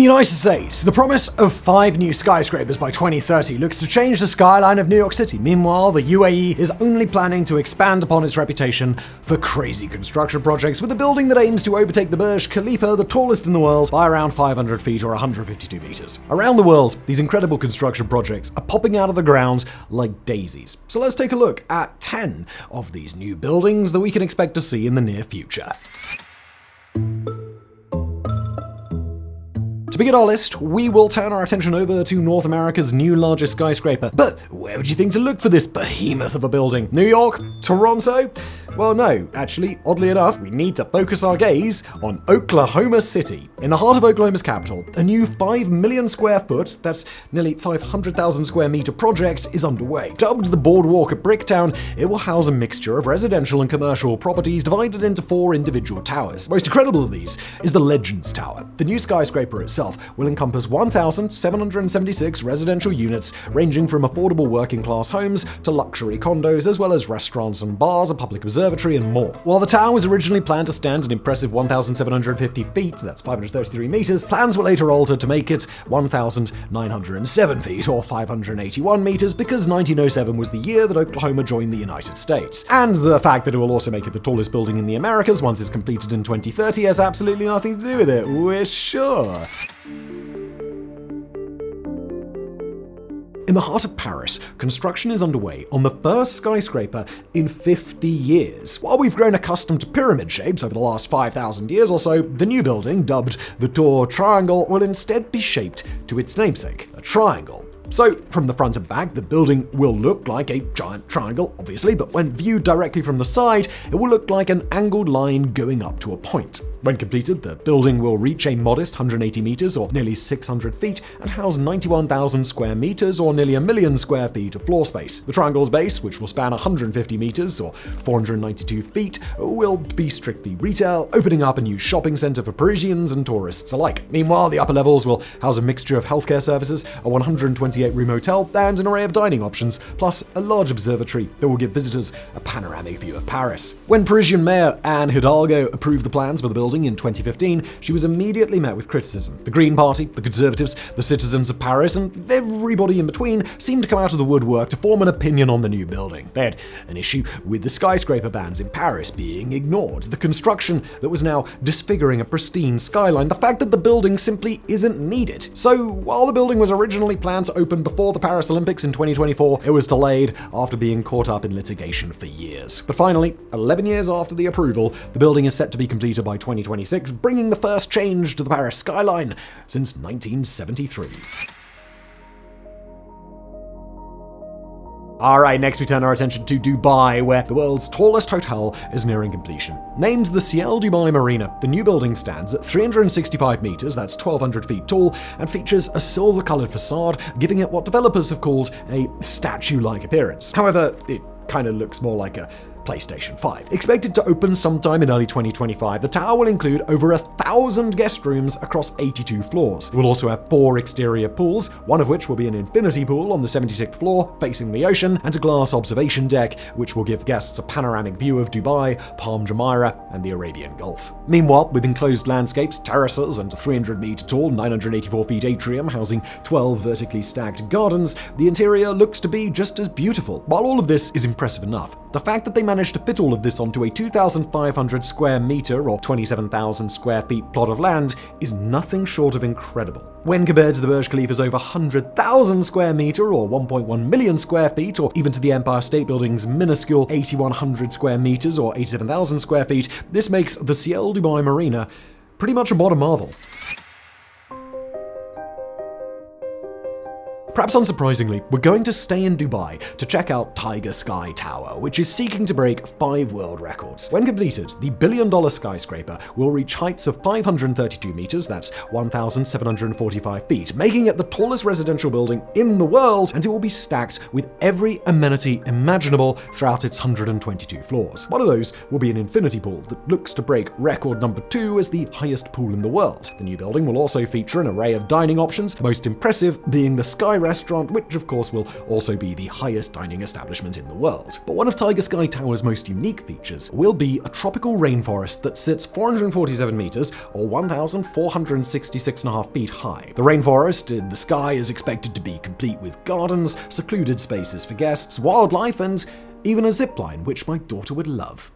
the United States, the promise of 5 new skyscrapers by 2030 looks to change the skyline of New York City. Meanwhile, the UAE is only planning to expand upon its reputation for crazy construction projects, with a building that aims to overtake the Burj Khalifa, the tallest in the world, by around 500 feet or 152 meters. Around the world, these incredible construction projects are popping out of the ground like daisies. So let's take a look at 10 of these new buildings that we can expect to see in the near future. To begin our list, we will turn our attention over to North America's new largest skyscraper. But where would you think to look for this behemoth of a building? New York? Toronto? Well, no. Actually, oddly enough, we need to focus our gaze on Oklahoma City. In the heart of Oklahoma's capital, a new 5 million square foot, that's nearly 500,000 square meter project is underway. Dubbed the Boardwalk at Bricktown, it will house a mixture of residential and commercial properties divided into 4 individual towers. Most incredible of these is the Legends Tower. The new skyscraper itself will encompass 1,776 residential units, ranging from affordable working-class homes to luxury condos, as well as restaurants and bars, a public observatory, and more. While the tower was originally planned to stand an impressive 1,750 feet, that's 533 meters, plans were later altered to make it 1,907 feet, or 581 meters, because 1907 was the year that Oklahoma joined the United States. And the fact that it will also make it the tallest building in the Americas once it's completed in 2030 has absolutely nothing to do with it, we're sure. In the heart of Paris, construction is underway on the first skyscraper in 50 years. While we've grown accustomed to pyramid shapes over the last 5,000 years or so, the new building, dubbed the Tour Triangle, will instead be shaped to its namesake, a triangle. So, from the front and back, the building will look like a giant triangle, obviously, but when viewed directly from the side, it will look like an angled line going up to a point. When completed, the building will reach a modest 180 meters, or nearly 600 feet, and house 91,000 square meters, or nearly 1 million square feet of floor space. The triangle's base, which will span 150 meters, or 492 feet, will be strictly retail, opening up a new shopping center for Parisians and tourists alike. Meanwhile, the upper levels will house a mixture of healthcare services, a 128-room hotel, and an array of dining options, plus a large observatory that will give visitors a panoramic view of Paris. When Parisian Mayor Anne Hidalgo approved the plans for the building in 2015, she was immediately met with criticism. The Green Party, the Conservatives, the citizens of Paris, and everybody in between seemed to come out of the woodwork to form an opinion on the new building. They had an issue with the skyscraper bans in Paris being ignored, the construction that was now disfiguring a pristine skyline, the fact that the building simply isn't needed. So, while the building was originally planned to open before the Paris Olympics in 2024, it was delayed after being caught up in litigation for years. But finally, 11 years after the approval, the building is set to be completed by 2026, bringing the first change to the Paris skyline since 1973. Alright, next we turn our attention to Dubai, where the world's tallest hotel is nearing completion. Named the Dubai Marina, the new building stands at 365 meters, that's 1,200 feet tall, and features a silver-colored facade, giving it what developers have called a statue-like appearance. However, it kind of looks more like a PlayStation 5. Expected to open sometime in early 2025, the tower will include over 1,000 guest rooms across 82 floors. It will also have 4 exterior pools, one of which will be an infinity pool on the 76th floor facing the ocean, and a glass observation deck, which will give guests a panoramic view of Dubai, Palm Jumeirah, and the Arabian Gulf. Meanwhile, with enclosed landscapes, terraces, and a 300-meter tall, 984-feet atrium housing 12 vertically stacked gardens, the interior looks to be just as beautiful. While all of this is impressive enough, the fact that they managed to fit all of this onto a 2,500 square meter or 27,000 square feet plot of land is nothing short of incredible. When compared to the Burj Khalifa's over 100,000 square meter or 1.1 million square feet, or even to the Empire State Building's minuscule 8,100 square meters or 87,000 square feet, this makes the Dubai Marina pretty much a modern marvel. Perhaps unsurprisingly, we're going to stay in Dubai to check out Tiger Sky Tower, which is seeking to break 5 world records. When completed, the billion-dollar skyscraper will reach heights of 532 meters, that's 1,745 feet, making it the tallest residential building in the world, and it will be stacked with every amenity imaginable throughout its 122 floors. One of those will be an infinity pool that looks to break record number 2 as the highest pool in the world. The new building will also feature an array of dining options, most impressive being the Sky restaurant, which of course will also be the highest dining establishment in the world. But one of Tiger Sky Tower's most unique features will be a tropical rainforest that sits 447 meters or 1,466.5 feet high. The rainforest in the sky is expected to be complete with gardens, secluded spaces for guests, wildlife, and even a zipline, which my daughter would love.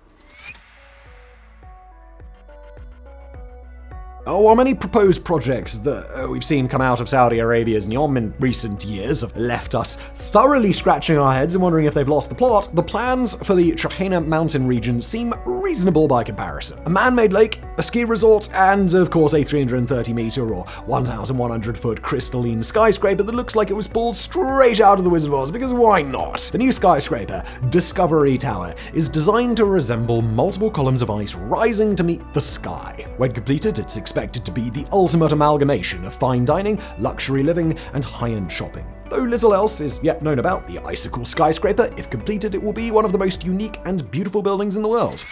While many proposed projects that we've seen come out of Saudi Arabia's Neom in recent years have left us thoroughly scratching our heads and wondering if they've lost the plot, the plans for the Trahina mountain region seem reasonable by comparison. A man-made lake, a ski resort, and of course a 330-meter or 1,100-foot crystalline skyscraper that looks like it was pulled straight out of the Wizard of Oz, because why not? The new skyscraper, Discovery Tower, is designed to resemble multiple columns of ice rising to meet the sky. When completed, it's expected to be the ultimate amalgamation of fine dining, luxury living, and high-end shopping. Though little else is yet known about the icicle skyscraper, if completed, it will be one of the most unique and beautiful buildings in the world.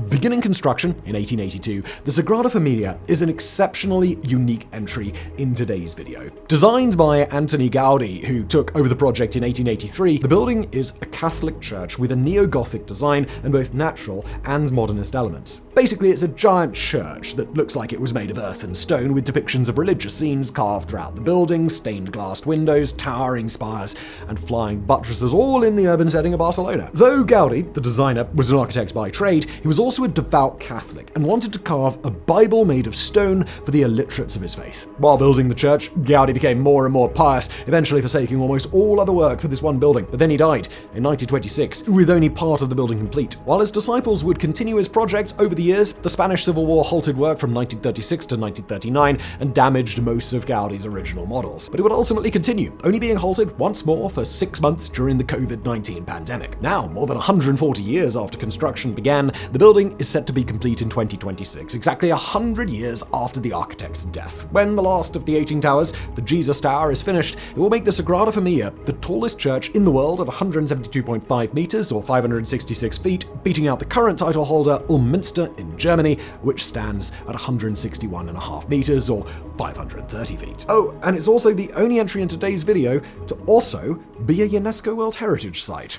Beginning construction in 1882, the Sagrada Familia is an exceptionally unique entry in today's video. Designed by Antoni Gaudi, who took over the project in 1883, the building is a Catholic church with a neo-Gothic design and both natural and modernist elements. Basically, it's a giant church that looks like it was made of earth and stone, with depictions of religious scenes carved throughout the building, stained glass windows, towering spires, and flying buttresses, all in the urban setting of Barcelona. Though Gaudi, the designer, was an architect by trade, he was also a devout Catholic and wanted to carve a Bible made of stone for the illiterates of his faith. While building the church, Gaudi became more and more pious, eventually forsaking almost all other work for this one building. But then he died in 1926, with only part of the building complete. While his disciples would continue his project over the years, the Spanish Civil War halted work from 1936 to 1939 and damaged most of Gaudi's original models. But it would ultimately continue, only being halted once more for 6 months during the COVID-19 pandemic. Now, more than 140 years after construction began, the building is set to be complete in 2026, exactly 100 years after the architect's death. When the last of the 18 towers, the Jesus Tower, is finished, it will make the Sagrada Familia the tallest church in the world at 172.5 meters or 566 feet, beating out the current title holder, Ulmünster in Germany, which stands at 161.5 meters or 530 feet. Oh, and it's also the only entry in today's video to also be a UNESCO World Heritage Site.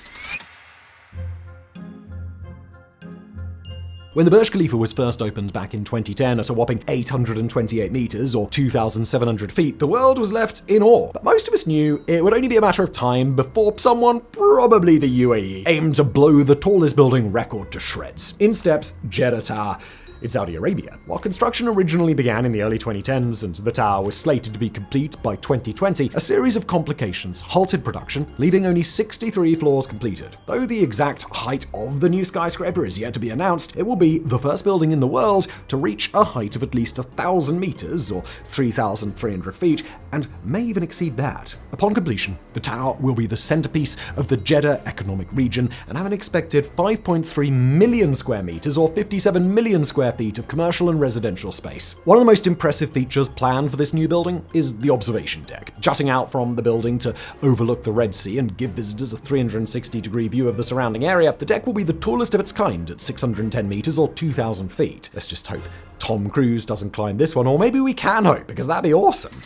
When the Burj Khalifa was first opened back in 2010 at a whopping 828 meters or 2,700 feet, the world was left in awe. But most of us knew it would only be a matter of time before someone, probably the UAE, aimed to blow the tallest building record to shreds. In steps Jeddah Tower in Saudi Arabia. While construction originally began in the early 2010s and the tower was slated to be complete by 2020, a series of complications halted production, leaving only 63 floors completed. Though the exact height of the new skyscraper is yet to be announced, it will be the first building in the world to reach a height of at least 1,000 meters or 3,300 feet, and may even exceed that. Upon completion, the tower will be the centerpiece of the Jeddah economic region and have an expected 5.3 million square meters or 57 million square feet of commercial and residential space. One of the most impressive features planned for this new building is the observation deck. Jutting out from the building to overlook the Red Sea and give visitors a 360-degree view of the surrounding area, the deck will be the tallest of its kind at 610 meters or 2,000 feet. Let's just hope Tom Cruise doesn't climb this one, or maybe we can hope, because that'd be awesome.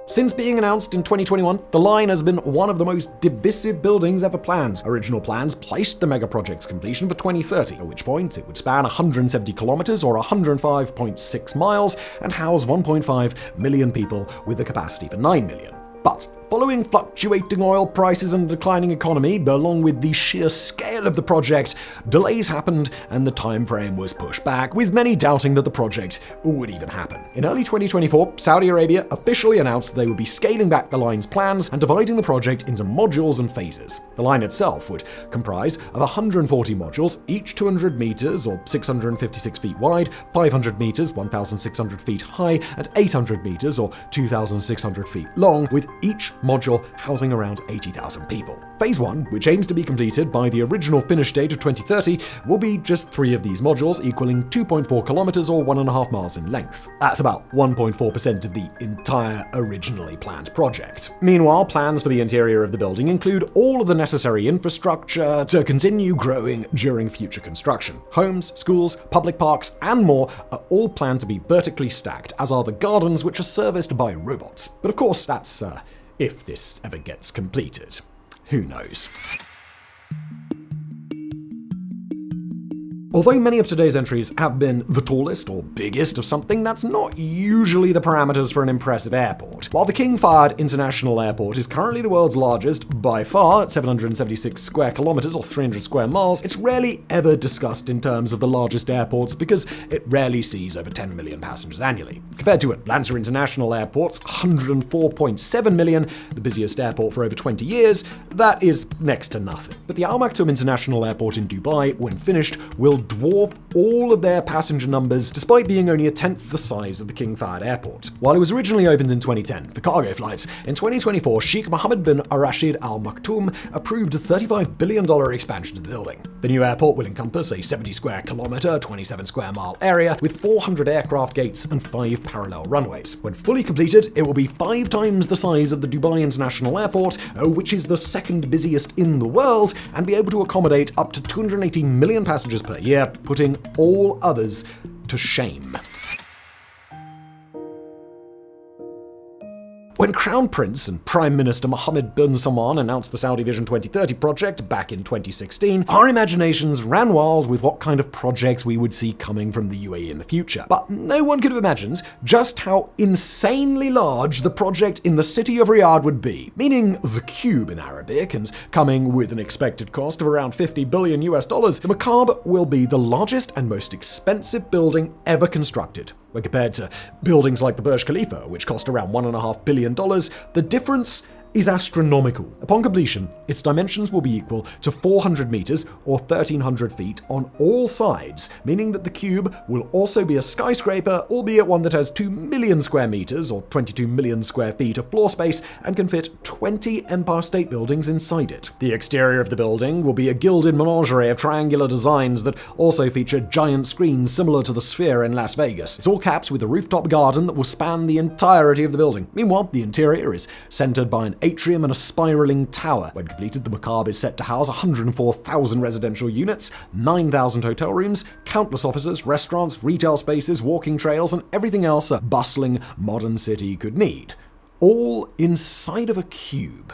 Since being announced in 2021, the line has been one of the most divisive buildings ever planned. Original plans placed the mega project's completion for 2030, at which point it would span 170 kilometers or 105.6 miles and house 1.5 million people with a capacity for 9 million. But following fluctuating oil prices and a declining economy, along with the sheer scale of the project, delays happened and the time frame was pushed back, with many doubting that the project would even happen. In early 2024, Saudi Arabia officially announced that they would be scaling back the line's plans and dividing the project into modules and phases. The line itself would comprise of 140 modules, each 200 meters or 656 feet wide, 500 meters, 1,600 feet high, and 800 meters or 2,600 feet long, with each module housing around 80,000 people. Phase 1, which aims to be completed by the original finish date of 2030, will be just 3 of these modules, equaling 2.4 kilometers or 1.5 miles in length. That's about 1.4% of the entire originally planned project. Meanwhile, plans for the interior of the building include all of the necessary infrastructure to continue growing during future construction. Homes, schools, public parks, and more are all planned to be vertically stacked, as are the gardens, which are serviced by robots. But of course, that's if this ever gets completed. Who knows? Although many of today's entries have been the tallest or biggest of something, that's not usually the parameters for an impressive airport. While the King Fahd International Airport is currently the world's largest, by far, at 776 square kilometers or 300 square miles, it's rarely ever discussed in terms of the largest airports because it rarely sees over 10 million passengers annually. Compared to Atlanta International Airport's 104.7 million, the busiest airport for over 20 years, that is next to nothing. But the Al Maktoum International Airport in Dubai, when finished, will dwarf all of their passenger numbers, despite being only a tenth the size of the King Fahd Airport. While it was originally opened in 2010 for cargo flights, in 2024, Sheikh Mohammed bin Rashid Al Maktoum approved a $35 billion expansion to the building. The new airport will encompass a 70 square kilometer, 27 square mile area with 400 aircraft gates and 5 parallel runways. When fully completed, it will be 5 times the size of the Dubai International Airport, which is the second busiest in the world, and be able to accommodate up to 280 million passengers per year, putting all others to shame. When Crown Prince and Prime Minister Mohammed bin Salman announced the Saudi Vision 2030 project back in 2016, our imaginations ran wild with what kind of projects we would see coming from the UAE in the future. But no one could have imagined just how insanely large the project in the city of Riyadh would be, meaning the cube in Arabic, and coming with an expected cost of around $50 billion. The Maab will be the largest and most expensive building ever constructed. When compared to buildings like the Burj Khalifa, which cost around $1.5 billion, the difference is astronomical. Upon completion, its dimensions will be equal to 400 meters or 1,300 feet on all sides, meaning that the cube will also be a skyscraper, albeit one that has 2 million square meters or 22 million square feet of floor space and can fit 20 Empire State Buildings inside it. The exterior of the building will be a gilded menagerie of triangular designs that also feature giant screens similar to the Sphere in Las Vegas. It's all capped with a rooftop garden that will span the entirety of the building. Meanwhile, the interior is centered by an atrium and a spiraling tower. When completed, the Maab is set to house 104,000 residential units, 9,000 hotel rooms, countless offices, restaurants, retail spaces, walking trails, and everything else a bustling modern city could need. All inside of a cube.